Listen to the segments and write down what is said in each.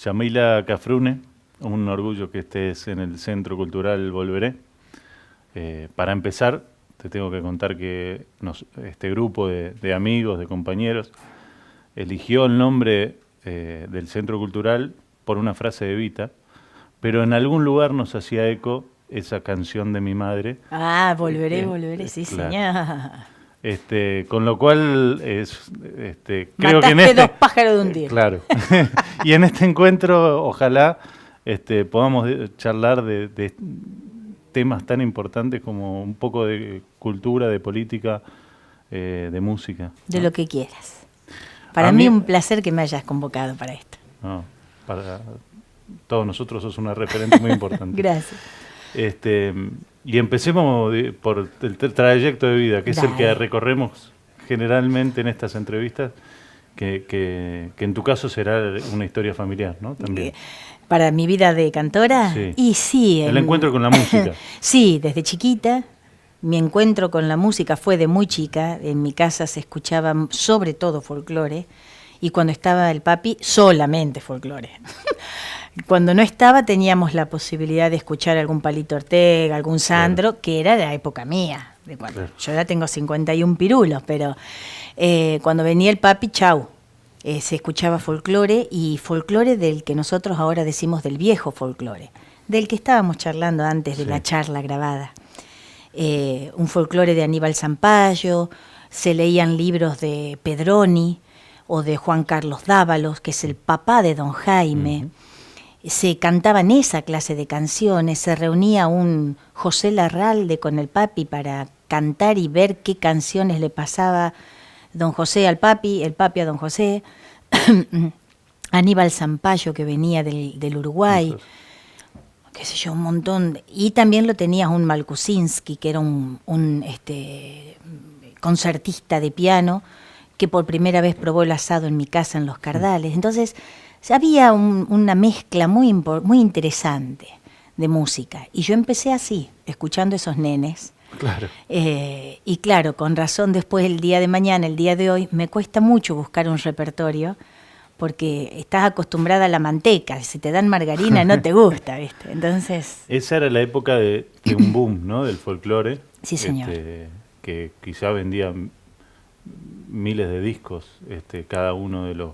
Yamila Cafrune, un orgullo que estés en el Centro Cultural Volveré. Para empezar, te tengo que contar que este grupo de amigos, de compañeros, eligió el nombre del Centro Cultural por una frase de Evita, pero en algún lugar nos hacía eco esa canción de mi madre. Ah, volveré, sí, claro. Señor. Con lo cual, creo Mataste que en dos pájaros de un tiro. Claro. Y en este encuentro, ojalá podamos charlar de temas tan importantes como un poco de cultura, de política, de música, ¿no? De lo que quieras. Para mí un placer que me hayas convocado para esto. No, para todos nosotros sos una referente muy importante. Gracias. Y empecemos por el trayecto de vida, que es el que recorremos generalmente en estas entrevistas, que en tu caso será una historia familiar, ¿no? También. Para mi vida de cantora, sí. Y sí. El encuentro con la música. Sí, desde chiquita. Mi encuentro con la música fue de muy chica. En mi casa se escuchaba sobre todo folclore, y cuando estaba el papi, solamente folclore. Cuando no estaba, teníamos la posibilidad de escuchar algún Palito Ortega, algún Sandro, claro, que era de la época mía. De cuando, claro. Yo ya tengo 51 pirulos, pero cuando venía el papi, chau. Se escuchaba folclore, y folclore del que nosotros ahora decimos del viejo folclore, del que estábamos charlando antes de la charla grabada. Un folclore de Aníbal Zampayo, se leían libros de Pedroni o de Juan Carlos Dávalos, que es el papá de Don Jaime. Se cantaban esa clase de canciones, se reunía un José Larralde con el papi para cantar y ver qué canciones le pasaba Don José al papi, el papi a Don José. Aníbal Zampayo, que venía del Uruguay, qué sé yo, un montón. Y también lo tenías un Malkusinski, que era un concertista de piano, que por primera vez probó el asado en mi casa en Los Cardales. Entonces había una mezcla muy interesante de música. Y yo empecé así, escuchando esos nenes. Claro. Y claro, con razón, después el día de mañana, el día de hoy, me cuesta mucho buscar un repertorio, porque estás acostumbrada a la manteca. Si te dan margarina no te gusta, ¿viste? Entonces... Esa era la época de un boom, ¿no? Del folclore. Sí, señor. Que quizá vendía miles de discos, cada uno de los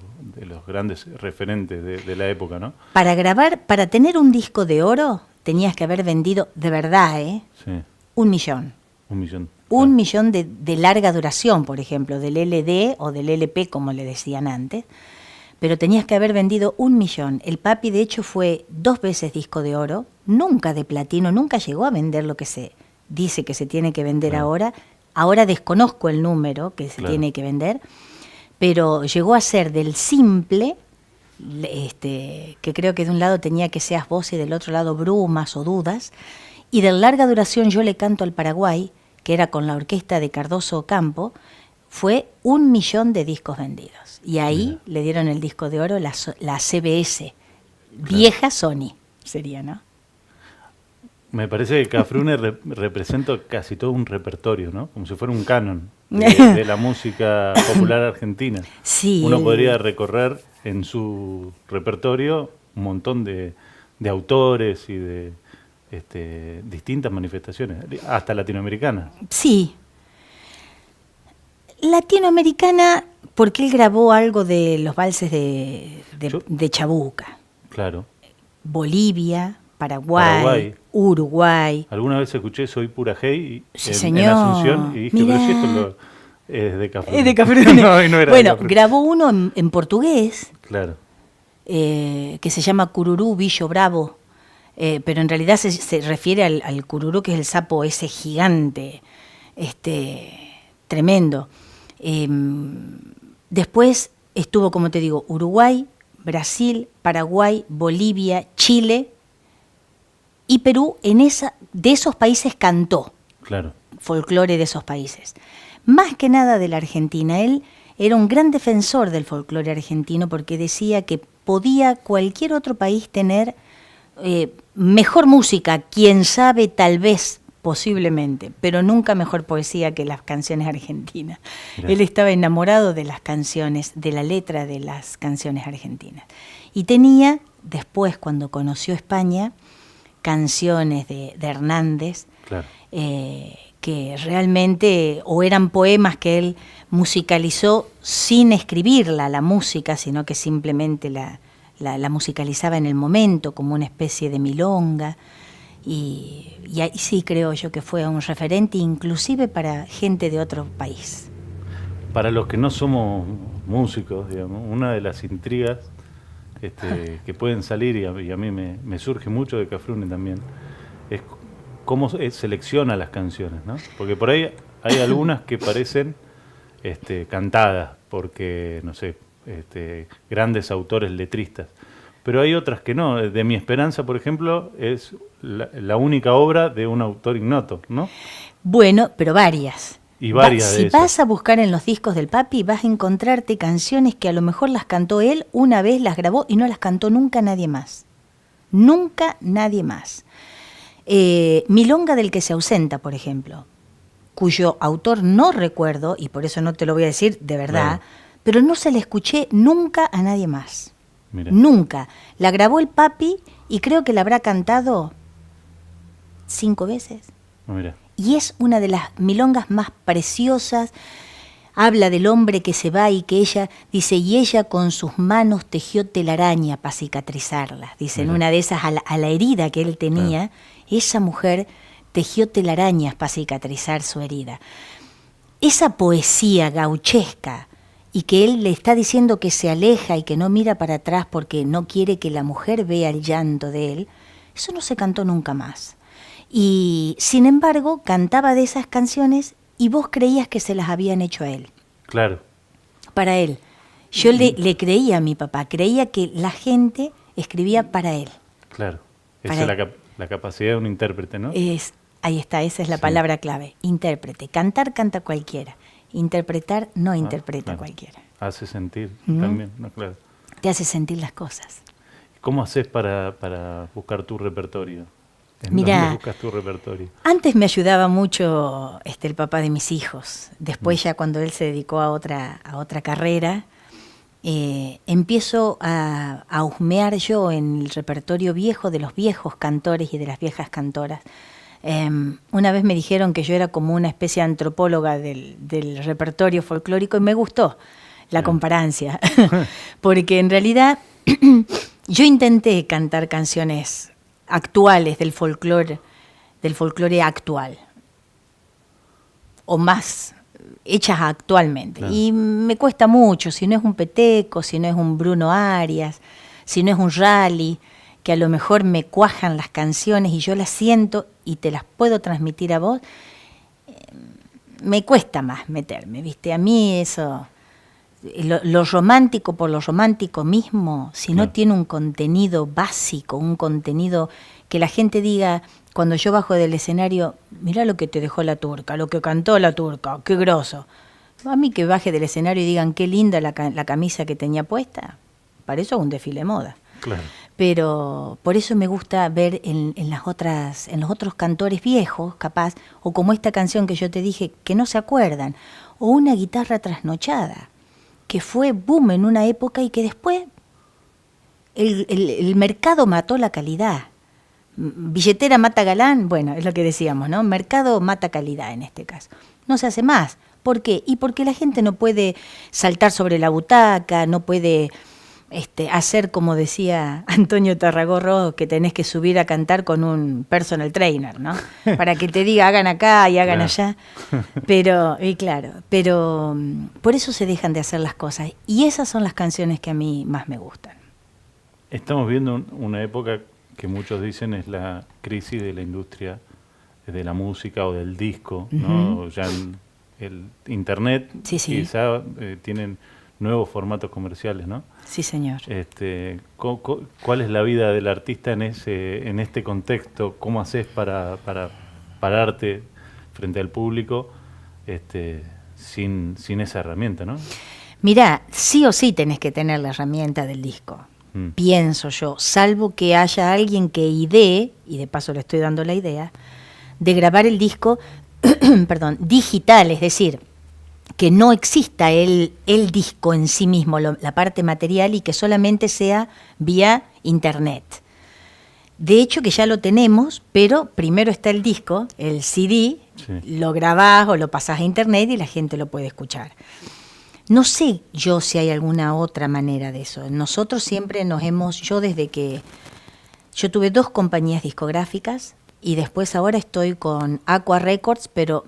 grandes referentes de la época, ¿no? Para tener un disco de oro, tenías que haber vendido, de verdad, Sí. 1 millón. 1 millón. Un millón de larga duración, por ejemplo, del LD o del LP, como le decían antes. Pero tenías que haber vendido 1 millón. El papi, de hecho, fue 2 veces disco de oro, nunca de platino, nunca llegó a vender lo que se dice que se tiene que vender ahora. Ahora desconozco el número que se tiene que vender, pero llegó a ser del simple, que creo que de un lado tenía que Seas Vos y del otro lado Brumas o Dudas, y de larga duración Yo le canto al Paraguay, que era con la orquesta de Cardoso Ocampo, fue 1 millón de discos vendidos. Y ahí le dieron el disco de oro la CBS, vieja Sony sería, ¿no? Me parece que Cafrune representa casi todo un repertorio, ¿no? Como si fuera un canon de la música popular argentina. Sí. Uno podría recorrer en su repertorio un montón de autores y de distintas manifestaciones, hasta latinoamericanas. Sí. Latinoamericana, porque él grabó algo de los valses de Chabuca. Claro. Bolivia, Paraguay, Uruguay. Alguna vez escuché Soy Pura Hey señor. En Asunción y dije, pero si esto es de Cafrune. Es de Cafrune. No era bueno, de grabó uno en portugués, claro, que se llama Cururú Billo Bravo, pero en realidad se refiere al cururú, que es el sapo ese gigante, tremendo. Después estuvo, como te digo, Uruguay, Brasil, Paraguay, Bolivia, Chile y Perú. De esos países cantó folclore de esos países. Más que nada de la Argentina. Él era un gran defensor del folclore argentino, porque decía que podía cualquier otro país tener mejor música, quién sabe, tal vez posiblemente, pero nunca mejor poesía que las canciones argentinas. Mirá. Él estaba enamorado de las canciones, de la letra de las canciones argentinas. Y tenía, después, cuando conoció España, canciones de Hernández, Claro. Que realmente o eran poemas que él musicalizó sin escribirla, la música, sino que simplemente la musicalizaba en el momento como una especie de milonga. Y ahí sí creo yo que fue un referente inclusive para gente de otro país. Para los que no somos músicos, digamos, una de las intrigas que pueden salir, y a mí me surge mucho de Cafrune también, es cómo selecciona las canciones, ¿no? Porque por ahí hay algunas que parecen cantadas, porque, no sé, grandes autores letristas. Pero hay otras que no. De Mi Esperanza, por ejemplo, es la única obra de un autor ignoto, ¿no? Bueno, pero varias. Y varias de Si esas. vas a buscar en los discos del Papi, vas a encontrarte canciones que a lo mejor las cantó él una vez, las grabó y no las cantó nunca nadie más. Nunca nadie más. Milonga del que se ausenta, por ejemplo, cuyo autor no recuerdo, y por eso no te lo voy a decir de verdad, Claro. pero no se la escuché nunca a nadie más. Mira. Nunca. La grabó el Papi y creo que la habrá cantado 5 veces. Mira. Y es una de las milongas más preciosas. Habla del hombre que se va y que ella, dice, y ella con sus manos tejió telaraña para cicatrizarla. Dice, en Mira. una de esas, a la herida que él tenía, esa mujer tejió telarañas para cicatrizar su herida. Esa poesía gauchesca, y que él le está diciendo que se aleja y que no mira para atrás porque no quiere que la mujer vea el llanto de él, eso no se cantó nunca más. Y sin embargo, cantaba de esas canciones y vos creías que se las habían hecho a él, Claro. para él. Yo le creía a mi papá, creía que la gente escribía para él. Claro. Para Esa es la capacidad de un intérprete, ¿no? Ahí está, esa es la Sí. palabra clave, intérprete. Cantar, canta cualquiera. Interpretar, no interpreta claro. cualquiera. Hace sentir Ujú. también, ¿no? Claro. Te hace sentir las cosas. ¿Cómo haces para buscar tu repertorio? ¿En Mirá. dónde buscas tu repertorio? Antes me ayudaba mucho el papá de mis hijos. Después ya cuando él se dedicó a otra carrera, empiezo a husmear yo en el repertorio viejo de los viejos cantores y de las viejas cantoras. Una vez me dijeron que yo era como una especie de antropóloga del repertorio folclórico y me gustó la comparancia, porque en realidad yo intenté cantar canciones actuales del folclore actual, o más hechas actualmente. Claro. Y me cuesta mucho, si no es un Peteco, si no es un Bruno Arias, si no es un Rally, que a lo mejor me cuajan las canciones y yo las siento y te las puedo transmitir a vos, me cuesta más meterme, ¿viste? A mí eso, lo romántico por lo romántico mismo, si no Claro. tiene un contenido básico, un contenido que la gente diga, cuando yo bajo del escenario, mirá lo que te dejó la turca, lo que cantó la turca, qué groso. A mí que baje del escenario y digan qué linda la camisa que tenía puesta, para eso es un desfile de moda. Claro. Pero por eso me gusta ver en los otros cantores viejos, capaz, o como esta canción que yo te dije, que no se acuerdan, o una guitarra trasnochada, que fue boom en una época y que después el mercado mató la calidad. Billetera mata galán, bueno, es lo que decíamos, ¿no? Mercado mata calidad en este caso. No se hace más. ¿Por qué? Y porque la gente no puede saltar sobre la butaca, no puede hacer como decía Antonio Tarragorro, que tenés que subir a cantar con un personal trainer, ¿no? Para que te diga hagan acá y hagan allá. Pero por eso se dejan de hacer las cosas. Y esas son las canciones que a mí más me gustan. Estamos viendo una época que muchos dicen es la crisis de la industria de la música o del disco, ¿no? Ujú. Ya el internet Sí. quizá tienen nuevos formatos comerciales, ¿no? Sí, señor. ¿Cuál es la vida del artista en este contexto? ¿Cómo haces para pararte frente al público sin esa herramienta, ¿no? Mirá, sí o sí tenés que tener la herramienta del disco. Pienso yo, salvo que haya alguien que idee, y de paso le estoy dando la idea, de grabar el disco perdón, digital, es decir, que no exista el disco en sí mismo, la parte material, y que solamente sea vía internet. De hecho que ya lo tenemos, pero primero está el disco, el CD, sí. Lo grabás o lo pasás a internet y la gente lo puede escuchar. No sé yo si hay alguna otra manera de eso. Nosotros siempre yo desde que yo tuve 2 compañías discográficas y después ahora estoy con Aqua Records, pero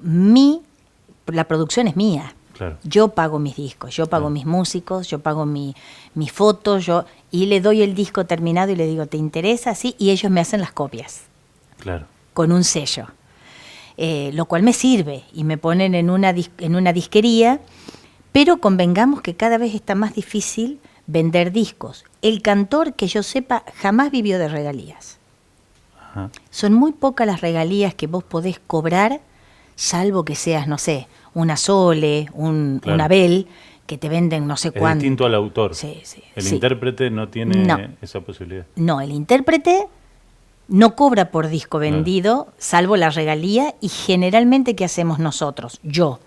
la producción es mía. Claro. Yo pago mis discos, yo pago mis músicos, yo pago mis fotos, y le doy el disco terminado y le digo, ¿te interesa? Sí, y ellos me hacen las copias. Claro. Con un sello. Lo cual me sirve y me ponen en una disquería, pero convengamos que cada vez está más difícil vender discos. El cantor, que yo sepa, jamás vivió de regalías. Ajá. Son muy pocas las regalías que vos podés cobrar, salvo que seas, no sé, una Sole, un Abel, que te venden no sé cuánto. Es distinto al autor. Sí. El intérprete no tiene esa posibilidad. No, el intérprete no cobra por disco vendido, salvo la regalía, y generalmente, ¿qué hacemos nosotros? Yo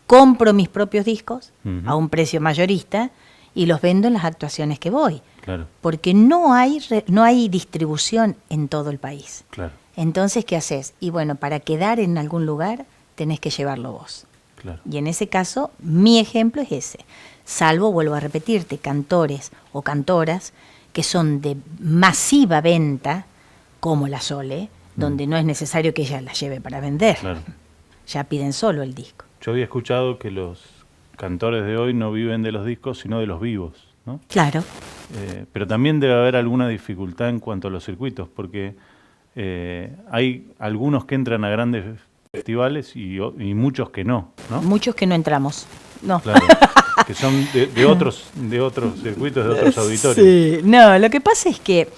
compro mis propios discos a un precio mayorista y los vendo en las actuaciones que voy. Claro. Porque no hay distribución en todo el país. Claro. Entonces, ¿qué haces? Y bueno, para quedar en algún lugar tenés que llevarlo vos. Claro. Y en ese caso, mi ejemplo es ese. Salvo, vuelvo a repetirte, cantores o cantoras que son de masiva venta, como la Sole, donde no es necesario que ella la lleve para vender. Claro. Ya piden solo el disco. Yo había escuchado que los cantores de hoy no viven de los discos, sino de los vivos, ¿no? Claro. Pero también debe haber alguna dificultad en cuanto a los circuitos, porque hay algunos que entran a grandes festivales y muchos que no. Muchos que no entramos, no. Claro, que son de otros circuitos, de otros auditorios. Sí, no, lo que pasa es que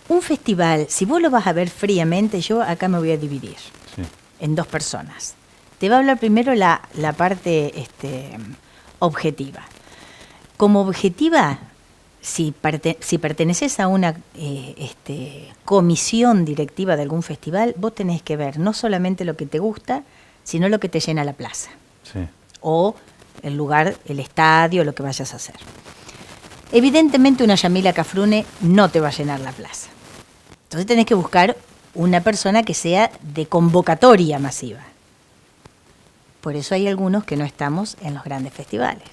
un festival, si vos lo vas a ver fríamente, yo acá me voy a dividir en 2 personas. Te va a hablar primero la parte objetiva. Como objetiva, si perteneces a una comisión directiva de algún festival, vos tenés que ver no solamente lo que te gusta, sino lo que te llena la plaza. Sí. O el lugar, el estadio, lo que vayas a hacer. Evidentemente una Yamila Cafrune no te va a llenar la plaza. Entonces tenés que buscar una persona que sea de convocatoria masiva. Por eso hay algunos que no estamos en los grandes festivales.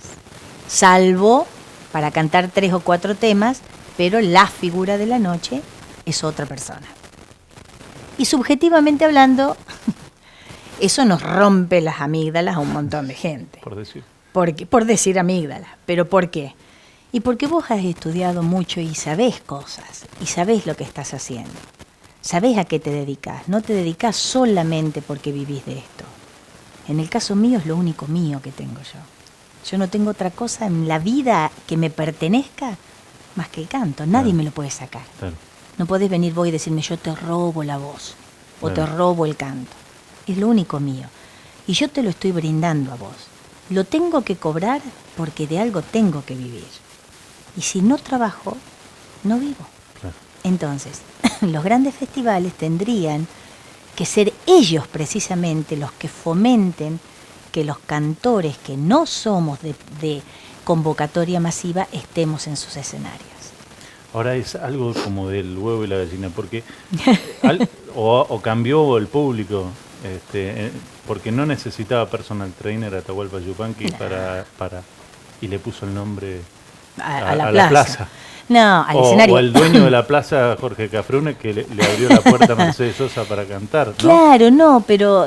Salvo para cantar 3 o 4 temas, pero la figura de la noche es otra persona. Y subjetivamente hablando, eso nos rompe las amígdalas a un montón de gente. Por decir amígdalas. ¿Pero por qué? Y porque vos has estudiado mucho y sabés cosas, y sabés lo que estás haciendo. Sabés a qué te dedicás. No te dedicás solamente porque vivís de esto. En el caso mío es lo único mío que tengo yo. Yo no tengo otra cosa en la vida que me pertenezca más que el canto. Nadie me lo puede sacar. Claro. No podés venir vos y decirme yo te robo la voz o te robo el canto. Es lo único mío. Y yo te lo estoy brindando a vos. Lo tengo que cobrar porque de algo tengo que vivir. Y si no trabajo, no vivo. Claro. Entonces, los grandes festivales tendrían que ser ellos precisamente los que fomenten que los cantores que no somos de convocatoria masiva estemos en sus escenarios. Ahora es algo como del huevo y la gallina, porque o cambió el público, porque no necesitaba personal trainer Atahualpa Yupanqui para y le puso el nombre a la plaza. No, al escenario. O el dueño de la plaza, Jorge Cafrune, que le abrió la puerta a Mercedes Sosa para cantar, ¿no? Claro, no, pero,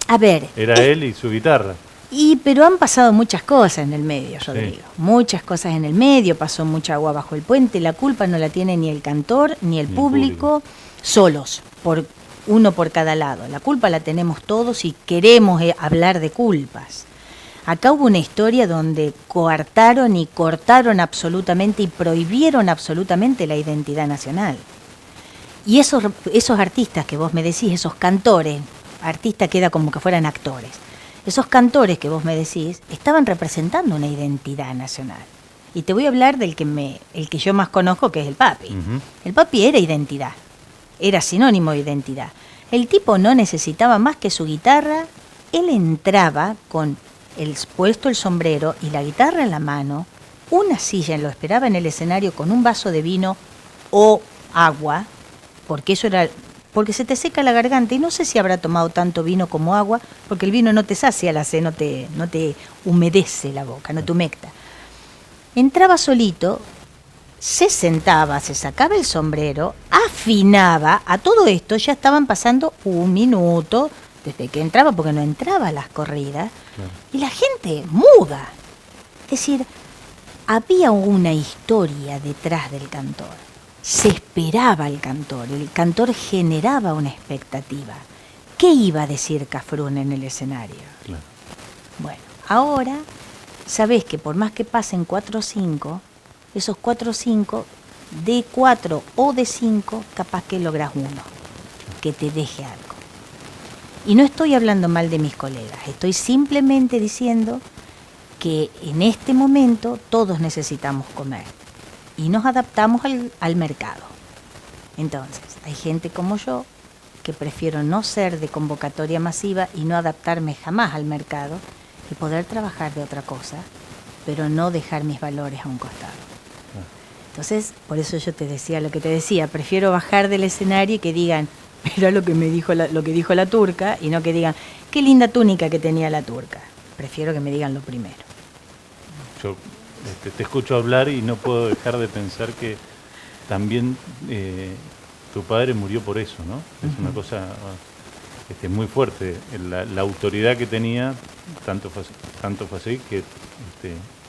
a ver. Era él y su guitarra. Pero han pasado muchas cosas en el medio, Rodrigo. Sí. Muchas cosas en el medio, pasó mucha agua bajo el puente. La culpa no la tiene ni el cantor, ni el público, solos, uno por cada lado. La culpa la tenemos todos y queremos hablar de culpas. Acá hubo una historia donde coartaron y cortaron absolutamente y prohibieron absolutamente la identidad nacional. Y esos artistas que vos me decís, esos cantores, artista queda como que fueran actores, esos cantores que vos me decís, estaban representando una identidad nacional. Y te voy a hablar del el que yo más conozco, que es el Papi. Uh-huh. El Papi era identidad, era sinónimo de identidad. El tipo no necesitaba más que su guitarra. Él entraba con puesto el sombrero y la guitarra en la mano, una silla, lo esperaba en el escenario con un vaso de vino o agua, porque eso era, porque se te seca la garganta, y no sé si habrá tomado tanto vino como agua, porque el vino no te sacia la sed, no te humedece la boca, no te humecta. Entraba solito, se sentaba, se sacaba el sombrero, afinaba. A todo esto ya estaban pasando 1 minuto desde que entraba, porque no entraba a las corridas, claro. Y la gente muda. Es decir, había una historia detrás del cantor. Se esperaba el cantor generaba una expectativa. ¿Qué iba a decir Cafrune en el escenario? Claro. Bueno, ahora sabés que por más que pasen 4 o 5, esos 4 o 5, de 4 o de 5, capaz que logras uno, que te deje algo. Y no estoy hablando mal de mis colegas, estoy simplemente diciendo que en este momento todos necesitamos comer y nos adaptamos al mercado. Entonces, hay gente como yo que prefiero no ser de convocatoria masiva y no adaptarme jamás al mercado y poder trabajar de otra cosa, pero no dejar mis valores a un costado. Entonces, por eso yo te decía lo que te decía, prefiero bajar del escenario y que digan, mira lo que dijo la turca, y no que digan, qué linda túnica que tenía la turca. Prefiero que me digan lo primero. Yo te escucho hablar y no puedo dejar de pensar que también tu padre murió por eso, ¿no? Es una cosa muy fuerte. La autoridad que tenía, tanto fue así que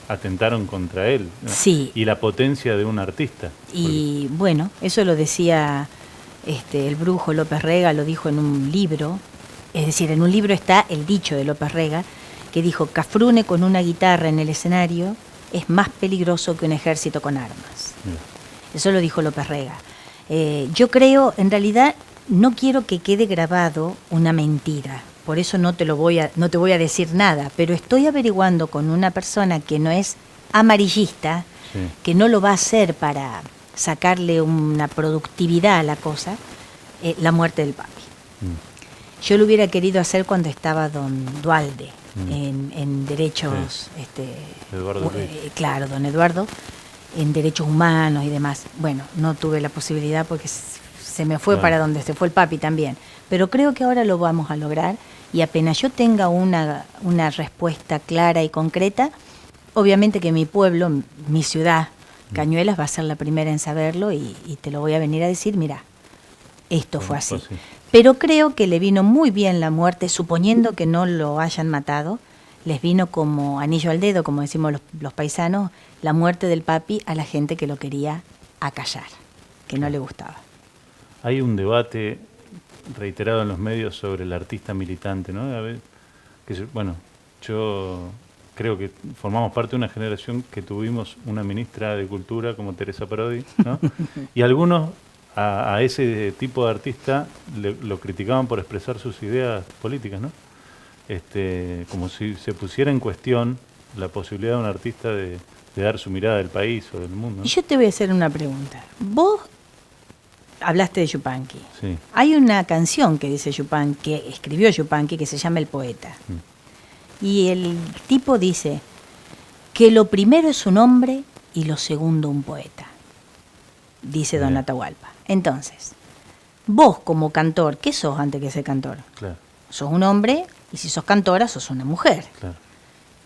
atentaron contra él, ¿no? Sí. Y la potencia de un artista. Y bueno, eso lo decía el brujo López Rega, lo dijo en un libro. Es decir, en un libro está el dicho de López Rega, que dijo, Cafrune con una guitarra en el escenario es más peligroso que un ejército con armas. Mira. Eso lo dijo López Rega. Yo creo, en realidad, no quiero que quede grabado una mentira. Por eso no te voy a decir nada, pero estoy averiguando con una persona que no es amarillista, sí, que no lo va a hacer para sacarle una productividad a la cosa, la muerte del papi. Yo lo hubiera querido hacer cuando estaba don Dualde en derechos, sí, Eduardo claro, don Eduardo, en derechos humanos y demás. Bueno, no tuve la posibilidad porque se me fue, claro, para donde se fue el papi también. Pero creo que ahora lo vamos a lograr, y apenas yo tenga una respuesta clara y concreta, obviamente que mi pueblo, mi ciudad, Cañuelas, va a ser la primera en saberlo y te lo voy a venir a decir, mira, esto fue así. Pues sí. Pero creo que le vino muy bien la muerte, suponiendo que no lo hayan matado, les vino como anillo al dedo, como decimos los paisanos, la muerte del papi a la gente que lo quería acallar, que no le gustaba. Hay un debate reiterado en los medios sobre el artista militante, ¿no? A ver, bueno, yo creo que formamos parte de una generación que tuvimos una ministra de Cultura como Teresa Parodi, ¿no? Y algunos a ese tipo de artista lo criticaban por expresar sus ideas políticas, ¿no? Como si se pusiera en cuestión la posibilidad de un artista de dar su mirada del país o del mundo, ¿no? Y yo te voy a hacer una pregunta. Vos hablaste de Yupanqui. Sí. Hay una canción que dice Yupanqui, que escribió Yupanqui, que se llama El Poeta. Y el tipo dice que lo primero es un hombre y lo segundo un poeta, dice don Atahualpa. Entonces, vos como cantor, ¿qué sos antes que ser cantor? Claro. Sos un hombre, y si sos cantora, sos una mujer. Claro.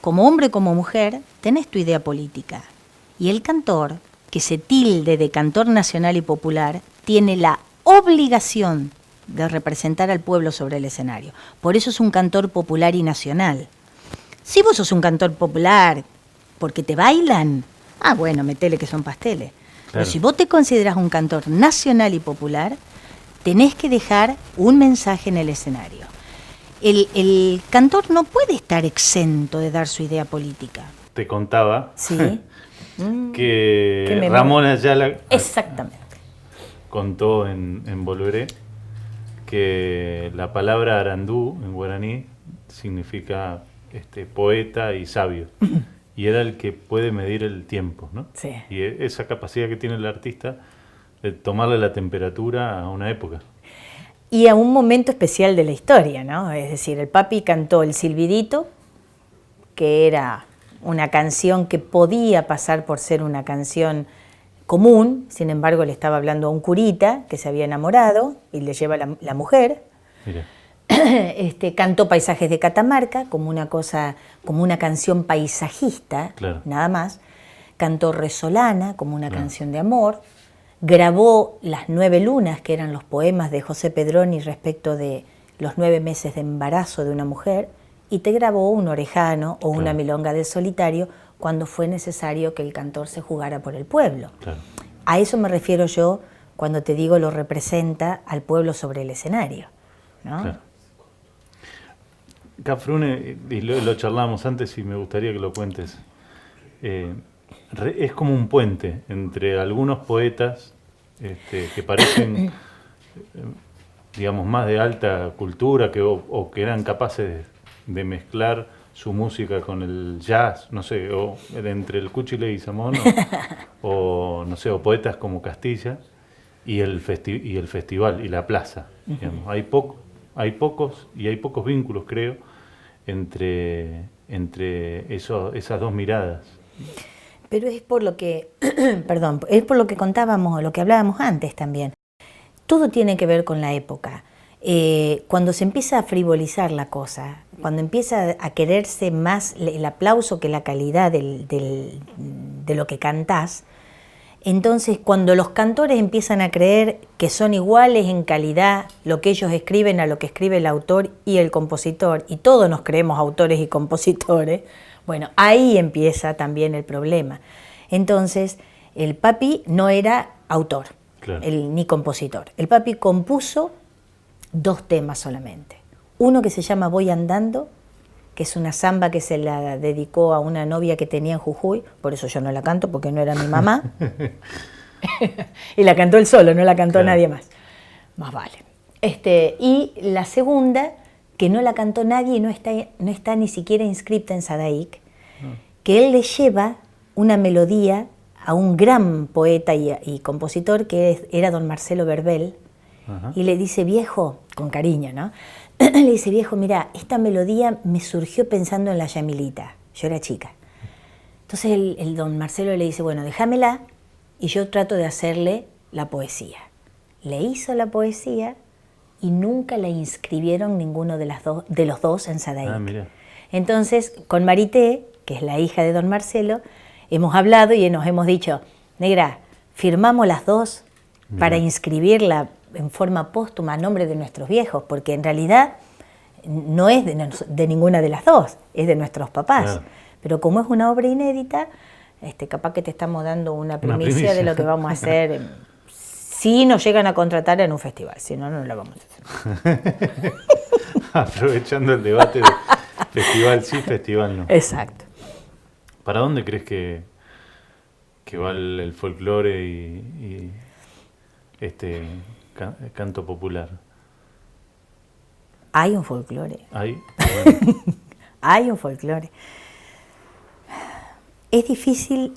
Como hombre, como mujer, tenés tu idea política. Y el cantor, que se tilde de cantor nacional y popular, tiene la obligación de representar al pueblo sobre el escenario. Por eso es un cantor popular y nacional. Si vos sos un cantor popular porque te bailan, bueno, metele que son pasteles. Claro. Pero si vos te considerás un cantor nacional y popular, tenés que dejar un mensaje en el escenario. El cantor no puede estar exento de dar su idea política. Te contaba, ¿sí?, que Ramón Ayala exactamente contó en Volveré que la palabra arandú en guaraní significa poeta y sabio. Y era el que puede medir el tiempo, ¿no? Sí. Y esa capacidad que tiene el artista de tomarle la temperatura a una época. y a un momento especial de la historia, ¿no? Es decir, el papi cantó El Silbidito, que era una canción que podía pasar por ser una canción común, sin embargo le estaba hablando a un curita que se había enamorado y le lleva la mujer. Mira. Cantó Paisajes de Catamarca como una cosa, como una canción paisajista, claro. nada más. Cantó Resolana como una canción de amor. Grabó Las 9 lunas, que eran los poemas de José Pedroni respecto de los 9 meses de embarazo de una mujer, y te grabó un orejano o una milonga del solitario cuando fue necesario que el cantor se jugara por el pueblo. Claro. A eso me refiero yo cuando te digo lo representa al pueblo sobre el escenario, ¿no? Claro. Cafrune, y lo charlamos antes y me gustaría que lo cuentes, es como un puente entre algunos poetas que parecen, digamos, más de alta cultura o que eran capaces de mezclar su música con el jazz, no sé, o entre el Cuchile y Samón, o no sé, o poetas como Castilla y el festival y la plaza. Digamos. Hay pocos vínculos, creo, entre esas dos miradas. Pero es por lo que, perdón, es por lo que contábamos, lo que hablábamos antes también. Todo tiene que ver con la época. Cuando se empieza a frivolizar la cosa, cuando empieza a quererse más el aplauso que la calidad de lo que cantás, entonces cuando los cantores empiezan a creer que son iguales en calidad lo que ellos escriben a lo que escribe el autor y el compositor, y todos nos creemos autores y compositores, bueno, ahí empieza también el problema. Entonces, el papi no era autor, claro, ni compositor. El papi compuso 2 temas solamente. Uno que se llama Voy Andando, que es una samba que se la dedicó a una novia que tenía en Jujuy, por eso yo no la canto, porque no era mi mamá. Y la cantó él solo, no la cantó claro, nadie más. Más vale. Y la segunda, que no la cantó nadie y no está ni siquiera inscripta en Sadaic, que él le lleva una melodía a un gran poeta y compositor que era don Marcelo Verbel, y le dice, viejo, con cariño, ¿no? Le dice, viejo, mira, esta melodía me surgió pensando en la Yamilita, yo era chica. Entonces el don Marcelo le dice, bueno, déjamela y yo trato de hacerle la poesía. Le hizo la poesía y nunca la inscribieron ninguno de los dos en Sadaic. Ah, mira. Entonces, con Marité, que es la hija de don Marcelo, hemos hablado y nos hemos dicho, negra, firmamos las dos para inscribirla en forma póstuma a nombre de nuestros viejos, porque en realidad no es de ninguna de las dos, es de nuestros papás. Claro. Pero como es una obra inédita, capaz que te estamos dando una primicia de lo que vamos a hacer si nos llegan a contratar en un festival, si no, no lo vamos a hacer. Aprovechando el debate de festival sí, festival no. Exacto. ¿Para dónde crees que va el folclore y canto popular? Hay un folclore. ¿Hay? Bueno. Hay un folclore. Es difícil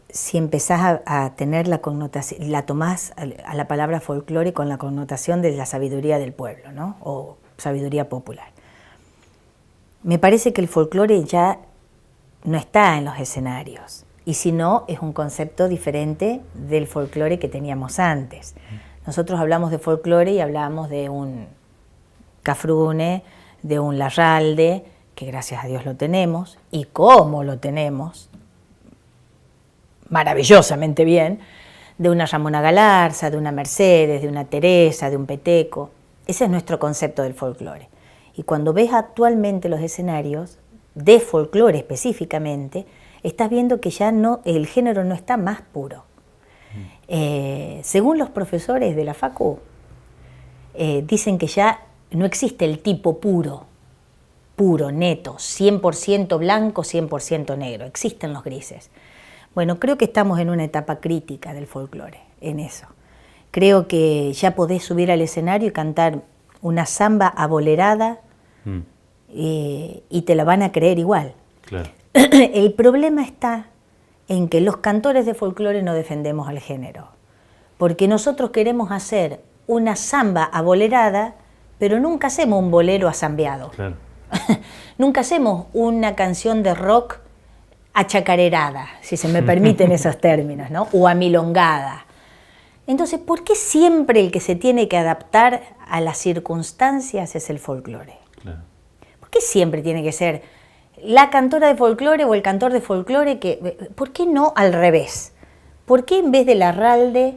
si empezás a tener la connotación, la tomás a la palabra folclore con la connotación de la sabiduría del pueblo, ¿no? O sabiduría popular. Me parece que el folclore ya no está en los escenarios, y si no, es un concepto diferente del folclore que teníamos antes. Nosotros hablamos de folclore y hablábamos de un Cafrune, de un Larralde, que gracias a Dios lo tenemos, y cómo lo tenemos, maravillosamente bien, de una Ramona Galarza, de una Mercedes, de una Teresa, de un Peteco. Ese es nuestro concepto del folclore. Y cuando ves actualmente los escenarios, de folclore específicamente, estás viendo que ya no, el género no está más puro. Según los profesores de la Facu, dicen que ya no existe el tipo puro, neto, 100% blanco, 100% negro, existen los grises. Bueno, creo que estamos en una etapa crítica del folclore, en eso. Creo que ya podés subir al escenario y cantar una samba abolerada y te la van a creer igual. Claro. El problema está en que los cantores de folclore no defendemos al género, porque nosotros queremos hacer una samba abolerada pero nunca hacemos un bolero azambeado. Claro. Nunca hacemos una canción de rock achacarerada, si se me permiten esos términos, ¿no? O amilongada. Entonces, ¿por qué siempre el que se tiene que adaptar a las circunstancias es el folclore? Claro. ¿Por qué siempre tiene que ser la cantora de folclore o el cantor de folclore? ¿Por qué no al revés? ¿Por qué en vez de Larralde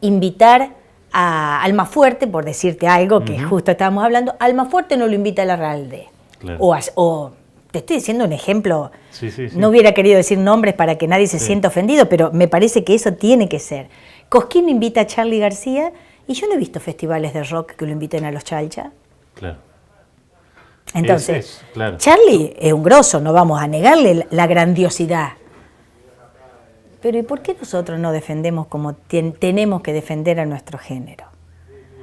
invitar a Almafuerte, por decirte algo que justo estábamos hablando, Almafuerte no lo invita a Larralde? Claro. O te estoy diciendo un ejemplo, Sí. no hubiera querido decir nombres para que nadie se sienta ofendido, pero me parece que eso tiene que ser. Cosquín invita a Charly García y yo no he visto festivales de rock que lo inviten a los Chalcha. Claro. Entonces, claro. Charly es un grosso, no vamos a negarle la grandiosidad. Pero ¿y por qué nosotros no defendemos como tenemos que defender a nuestro género?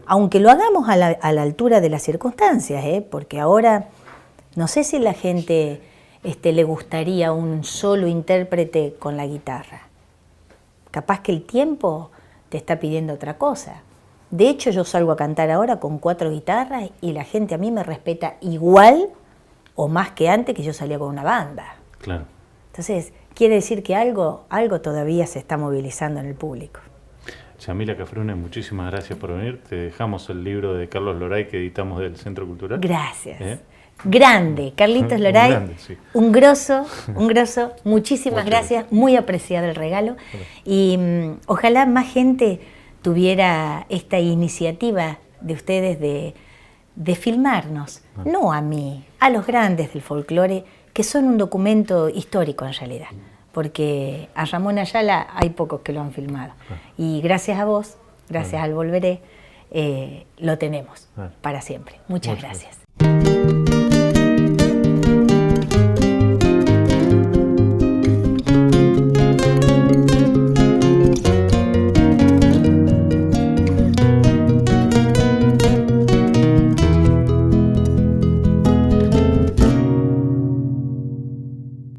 Aunque lo hagamos a la altura de las circunstancias, porque ahora no sé si la gente le gustaría un solo intérprete con la guitarra. Capaz que el tiempo te está pidiendo otra cosa. De hecho, yo salgo a cantar ahora con 4 guitarras y la gente a mí me respeta igual o más que antes que yo salía con una banda. Claro. Entonces, quiere decir que algo todavía se está movilizando en el público. Yamila Cafrune, muchísimas gracias por venir. Te dejamos el libro de Carlos Loray que editamos del Centro Cultural. Gracias. Grande, Carlitos Loray, grande, sí. un grosso, muchísimas gracias, muy apreciado el regalo. Y ojalá más gente tuviera esta iniciativa de ustedes de filmarnos, no a mí, a los grandes del folclore, que son un documento histórico en realidad, porque a Ramón Ayala hay pocos que lo han filmado. Y gracias a vos, gracias al Volveré, lo tenemos para siempre. Muchas gracias.